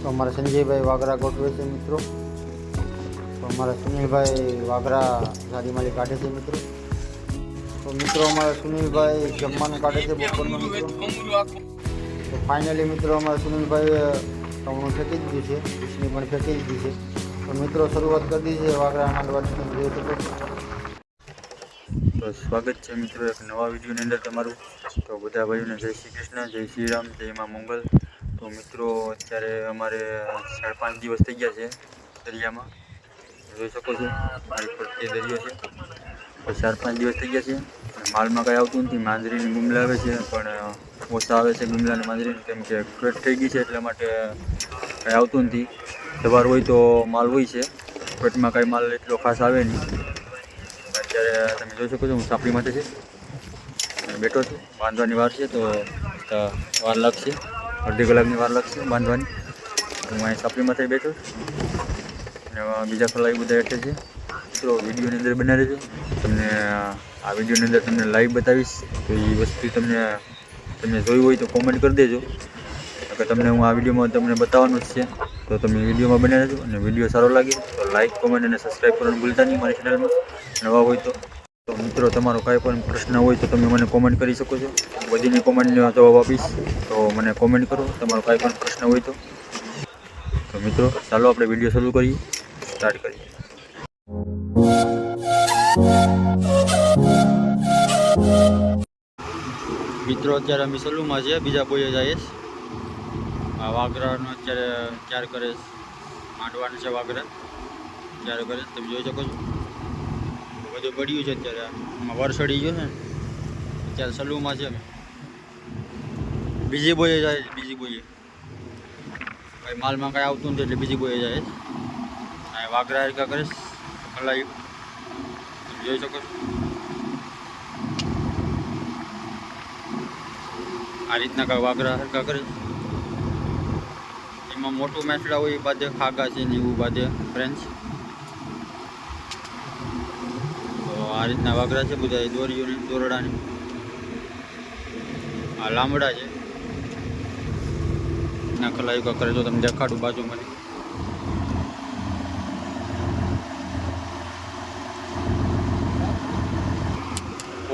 તો અમારા સંજયભાઈ વાઘરા ગોઠવે છે મિત્રો. તો અમારા સુનિલભાઈ વાઘરા જારીમાલી કાઢે છે મિત્રો. તો મિત્રો અમારા સુનિલભાઈ જમવાનું કાઢે છે બપોરનું મિત્રો. તો ફાઇનલી મિત્રો અમારા સુનિલભાઈ કમણું ફેંકી દીધું છે, ખુશની પણ ફેંકી દીધી છે. તો મિત્રો શરૂઆત કરી દીધી છે વાઘરા માંડવાની. તમે જોઈ શકો છો. તો સ્વાગત છે મિત્રો એક નવા વિડીયોની અંદર તમારું. તો બધા ભાઈઓને જય શ્રી કૃષ્ણ, જય શ્રી રામ, જય માં મંગલ. તો મિત્રો અત્યારે અમારે 4-5 દિવસ થઈ ગયા છે દરિયામાં, જોઈ શકો છો મારી ફરતે દરિયો છે. તો 4-5 દિવસ થઈ ગયા છે. માલમાં કંઈ આવતું નથી. માંજરીની ગુમલા આવે છે પણ ઓછા આવે છે ગુમલાને માંજરીને, કેમ કે પેટ થઈ ગઈ છે એટલા માટે કંઈ આવતું નથી. સવાર હોય તો માલ હોય છે, પેટમાં કાંઈ માલ એટલો ખાસ આવે નહીં. અત્યારે તમે જોઈ શકો છો હું સાપડી માટે છે બેઠો છું. બાંધવાની વાર છે તો વાર લાગશે, અડધી કલાકની વાર લાગશે બાંધવાની. હું અહીં સાપડીમાંથી બેઠો છું અને બીજા ખલાઈ બધા હેઠે છે. મિત્રો વિડીયોની અંદર બનાવી રહેજો. તમને આ વિડીયોની અંદર તમને લાઈવ બતાવીશ. તો એ વસ્તુ તમે જોઈ હોય તો કોમેન્ટ કરી દેજો, કે તમને હું આ વિડીયોમાં તમને બતાવવાનું જ છે. તો તમે વિડીયોમાં બનાવી રહેજો અને વિડીયો સારો લાગે તો લાઈક, કોમેન્ટ અને સબસ્ક્રાઈબ કરવાનું ભૂલતા નહીં મારી ચેનલમાં. નવા હોય તો મિત્રો તમારો કાંઈ પણ પ્રશ્ન હોય તો તમે મને કોમેન્ટ કરી શકો છો. બધીની કોમેન્ટનો જવાબ આપીશ. તો મને કોમેન્ટ કરો તમારો કાંઈ પણ પ્રશ્ન હોય તો. મિત્રો ચાલો આપણે વિડીયો શરૂ કરીએ, સ્ટાર્ટ કરીએ. મિત્રો અત્યારે અમે સલુમાં છે, બીજા બોઈએ જઈએ. આ વાઘરાનો અત્યારે ક્યાર કરે છે, માંડવાનું છે વાઘરા ક્યારે કરે તમે જોઈ શકો છો. બધું પડ્યું છે અત્યારે, આમાં વરસડી ગયો છે ને. અત્યારે સલુમાં છે અમે, બીજી બોઈએ જાય છે. બીજી બોઈએ કાંઈ માલમાં કાંઈ આવતું નથી એટલે બીજી બોઈએ જાય છે. આ વાઘરા હરકા કરે છે ખલાયું, તમે જોઈ શકો છો. આ રીતના કાંઈ વાઘરા હરકા કરે. એમાં મોટું મેસડા હોય એ બાદે ખાગા છે ને એવું બાદે ફ્રેન્ચ. તો આ રીતના વાઘરા છે બધા દોરીઓને દોરડાને. આ લાંબડા છે ના ખલાયું કરે. તો તમે દેખાડું બાજુમાં.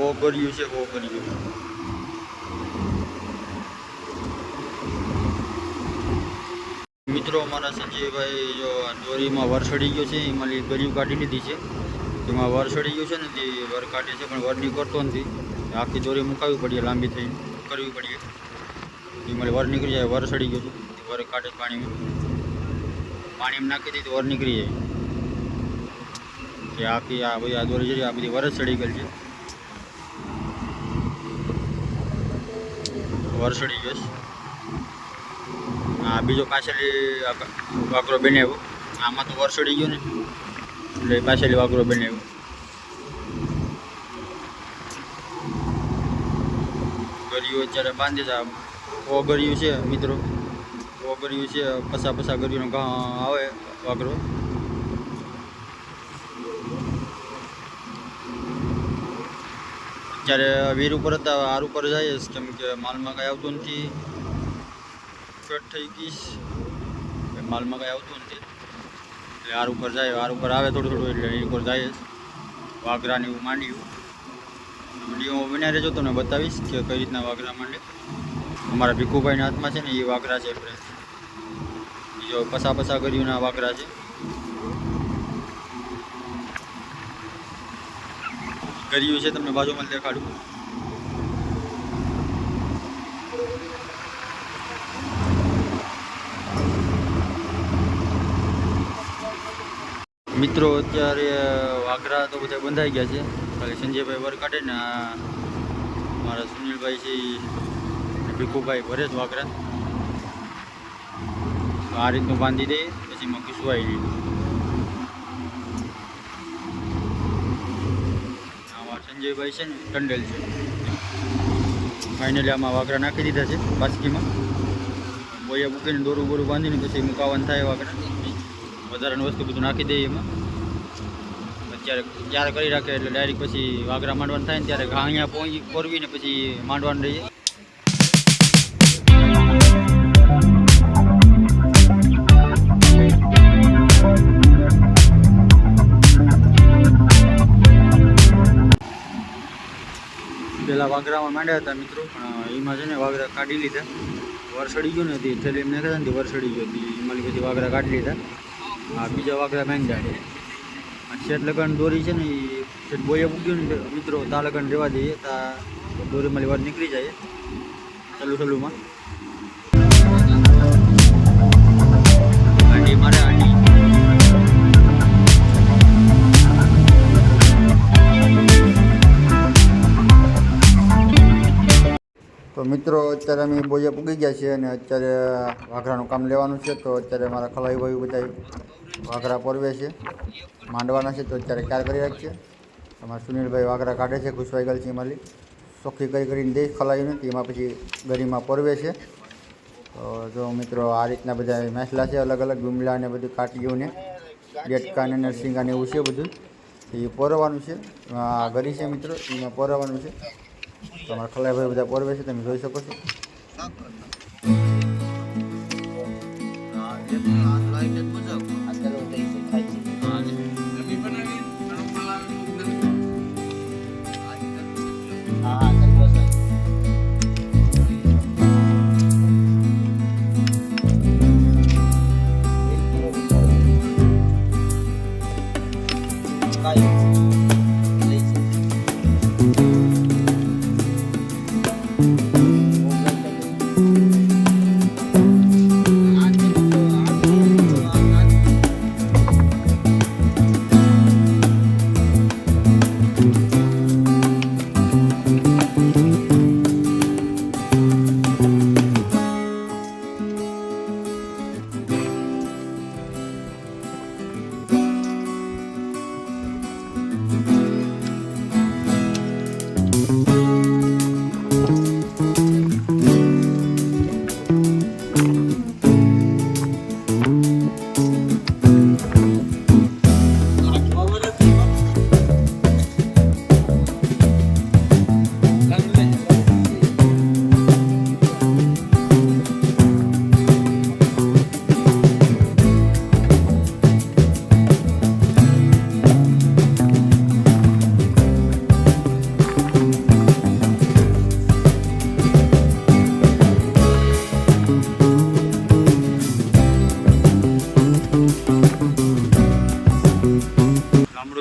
ઓ કર્યું છે, ઓ કર્યું. મિત્રો અમારા સંજયભાઈ જો દોરીમાં વર સડી ગયો છે, એમાં ગરિયું કાઢી લીધી છે. એમાં વર સડી ગયું છે ને તે વર કાઢે છે પણ વરની કરતો નથી. આખી દોરી મુકાવવી પડીએ, લાંબી થઈ કરવી પડીએ. એમાં વર નીકળી જાય. વર સડી ગયું હતું, વર કાઢે પાણીમાં નાખી દીધી વર નીકળી જાય. કે આખી આ બધી આ દોરી છે આ બધી વર જ સડી ગયેલ છે. વર સડી ગયો છે. આ બીજો પાછળથી વાઘરો બનાવ્યો. આમાં તો વર સડી ગયો ને એટલે પાછળથી વાઘરો બનાવ્યો. ગરિયું અત્યારે બાંધી છે. ઓગરિયું છે મિત્રો, ઓગરિયું છે. પસા ગરિયુંનો ઘા આવે વાઘરો. અત્યારે વીર ઉપર હતા, આર ઉપર જાય કેમ કે માલમાં કાંઈ આવતું નથી. પેટ થઈ ગઈશ, માલમાં કાંઈ આવતું નથી એટલે આર ઉપર જાય. આર ઉપર આવે થોડું એટલે એ ઉપર જાય વાઘરાને એવું માંડ્યું. વિડીયોમાં બનાવી રહેજો, તમને બતાવીશ કે કઈ રીતના વાઘરા માંડે. અમારા ભીખુભાઈના હાથમાં છે ને એ વાઘરા છે. બીજો પસા ગરિયુંના વાઘરા છે. ગરિયું છે તમને બાજુમાં દેખાડું. મિત્રો અત્યારે વાઘરા તો બધા બંધાઈ ગયા છે. ખાલી સંજયભાઈ વર કાઢે ને મારા સુનિલભાઈ છે ભીખુભાઈ ભરે જ વાઘરા. આ રીતનું બાંધી દે પછી એમાં ઘૂસવાઈ દે. આમાં સંજયભાઈ છે ને ટંડેલ છે. ફાઇનલી આમાં વાઘરા નાખી દીધા છે બાસ્કીમાં. બોયા મૂકીને દોરું બોરું બાંધીને પછી મુકાવાનું થાય વાઘરા. વધારાની વસ્તુ બધું નાખી દઈએ એમાં. અત્યારે જ્યારે કરી રાખે એટલે ડાયરેક્ટ પછી વાઘરા માંડવાનું થાય ને ત્યારે ઘા અહીંયા પોરવીને પછી માંડવાનું રહીએ. પહેલાં વાઘરામાં માંડ્યા હતા મિત્રો, પણ એમાં છે ને વાઘરા કાઢી લીધા. વર સડી ગયો ને તે થેલી એમને કહેતા ને વર સડી ગયો હતી એમાં પછી વાઘરા કાઢી લીધા. આ બીજા વાઘરા માંડ્યા છે. શેઠ લગન દોરી છે ને એ શેઠ બોયે પૂગ્યું ને મિત્રો, ત્યાં લગન રહેવા દઈએ, ત્યાં દોરીમાં વાર નીકળી જાય ચાલુમાં. આંડી મારે આંડી. તો મિત્રો અત્યારે અમે બોયા પૂગી ગયા છીએ અને અત્યારે વાઘરાનું કામ લેવાનું છે. તો અત્યારે મારા ખલાઈ ભાઈ બધા વાઘરા પરવે છે, માંડવાના છે. તો અત્યારે ક્યાર કરી રાખીએ. અમારા સુનિલભાઈ વાઘરા કાઢે છે, ઘૂસવાઈ ગયેલ છે એમાં ચોખ્ખી કરીને દે ખલાઈ નથી, એમાં પછી ગરીમાં પરવે છે. તો જો મિત્રો આ રીતના બધા મસાલા છે, અલગ અલગ ગુમલા ને બધું કાટલીઓને ડેટકા ને નરસિંગા ને એવું છે બધું, એ પરવાનું છે. આ ગરી છે મિત્રો, એમાં પરવાનું છે. તમારા ખલાઈભાઈ બધા પરવે છે, તમે જોઈ શકો છો.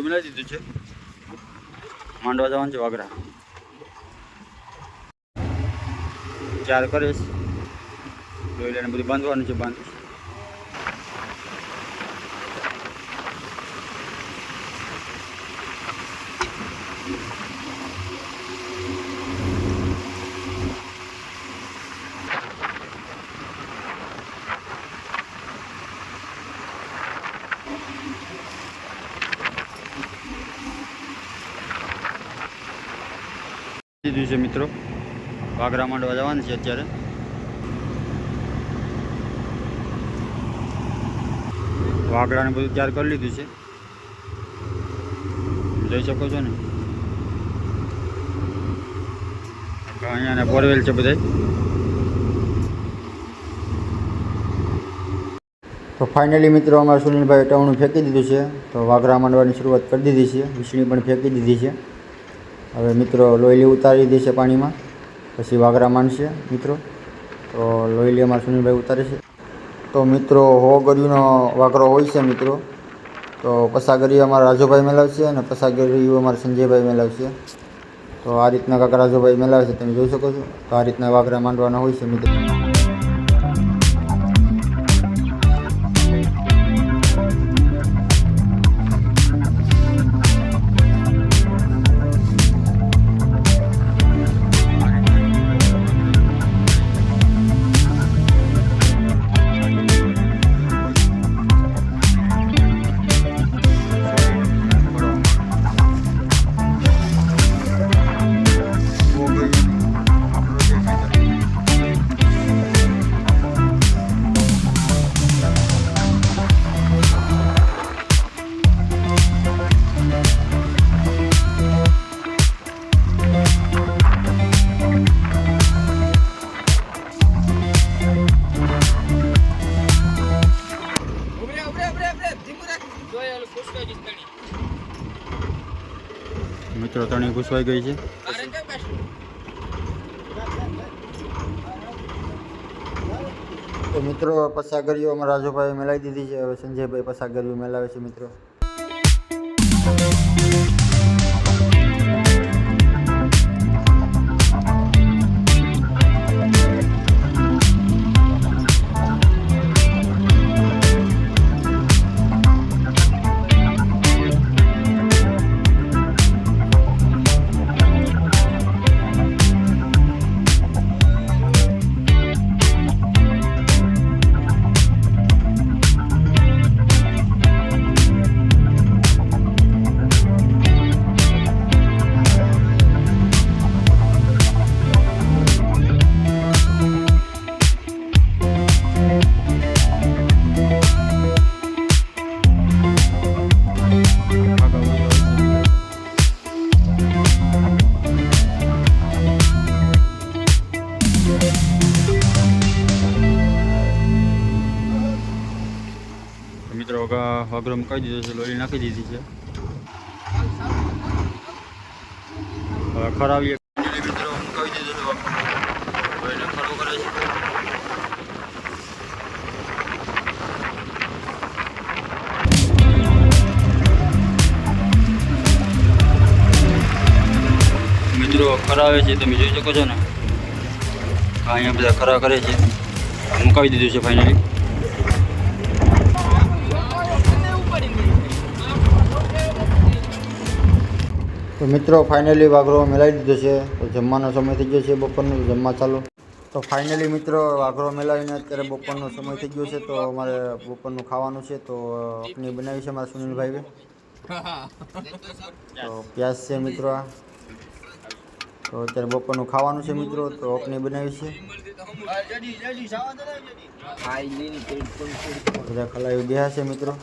મિલાવી દીધું છે, માંડવા જવાનું છે વાઘરા. ચાર કરીશ જોઈ લઈને બધું બાંધવાનું છે. દીધું છે મિત્રો, વાઘરા માંડવા જવાનું છે અત્યારે. વાઘરાને બધું તૈયાર કરી લીધું છે, જોઈ શકો છો ને. અહીંયા બોરવેલ છે બધા. તો ફાઇનલી મિત્રો અમારા સુનિલભાઈ ટવણું ફેંકી દીધું છે. તો વાઘરા માંડવાની શરૂઆત કરી દીધી છે, વિસણી પણ ફેંકી દીધી છે. હવે મિત્રો લોયલી ઉતારી દેશે પાણીમાં, પછી વાઘરા માંડશે મિત્રો. તો લોયલી અમારા સુનિલભાઈ ઉતારે છે. તો મિત્રો 100 ગરીનો વાઘરો હોય છે મિત્રો. તો પસાગરી અમારા રાજુભાઈ મેળવશે અને પસાગરી અમારા સંજયભાઈ મેળવશે. તો આ રીતના કાકા રાજુભાઈ મેળવે છે, તમે જોઈ શકો છો. તો આ રીતના વાઘરા માંડવાના હોય છે મિત્રો. મિત્રો તણી ઘૂસવાઈ ગઈ છે. મિત્રો પસાગરીઓ અમારા રાજુભાઈ મેલાવી દીધી છે. હવે સંજયભાઈ પસાગરીઓ મેલાવે છે મિત્રો. મિત્રો વાઘરો મુકાઈ દીધો છે, લોહી નાખી દીધી છે. ખરાવીએ મિત્રો મુકાવી દીધો છે વાઘરો. હવે એને ખરો કરે છે. મિત્રો ખરાવે છે, તમે જોઈ શકો છો ને. અહીંયા બધા ખરા કરે છે. મુકાવી દીધું છે ફાઇનલી. તો મિત્રો ફાઇનલી વાઘરો મેલાવી દીધો છે. તો જમવાનો સમય થઈ ગયો છે બપોરનો. જમવા ચાલો. તો ફાઇનલી મિત્રો વાઘરો મેલાવીને અત્યારે બપોરનો સમય થઈ ગયો છે. તો અમારે બપોરનું ખાવાનું છે. તો અપની બનાવી છે મારા સુનિલભાઈએ. તો પ્યાજ છે મિત્રો. આ તો અત્યારે બપોરનું ખાવાનું છે મિત્રો. તો અપની બનાવી છે. બધા ખલાવી ગયા છે મિત્રો.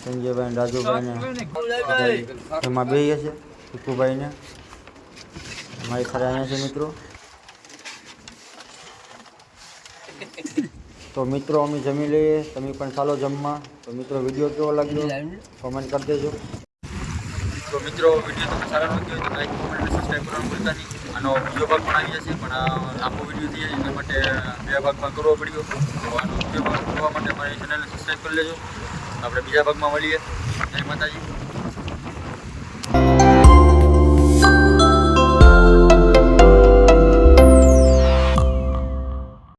સંજયભાઈ ને રાજુભાઈ ને એમાં બે છે. ટીકુભાઈ ને મારી ખરા અહીંયા છે મિત્રો. તો મિત્રો અમે જમી લઈએ, તમે પણ ચાલો જમવા. તો મિત્રો વિડીયો કેવો લાગ્યો કોમેન્ટ કરી દેજો. તો મિત્રો વિડીયો તમને સારો લાગ્યો તો લાઈક કોમેન્ટ અને સબસ્ક્રાઈબ કરવાનું ભૂલતા નહીં. આનો બીજો ભાગ પણ આવી જશે, પણ લાંબો વિડીયો થઈ જાય એના માટે બે ભાગમાં કરવો પડ્યો. તો આનો બીજો ભાગ જોવા માટે મારી ચેનલને સબસ્ક્રાઈબ કરી લેજો. આપણે બીજા ભાગમાં મળીએ. જય માતાજી.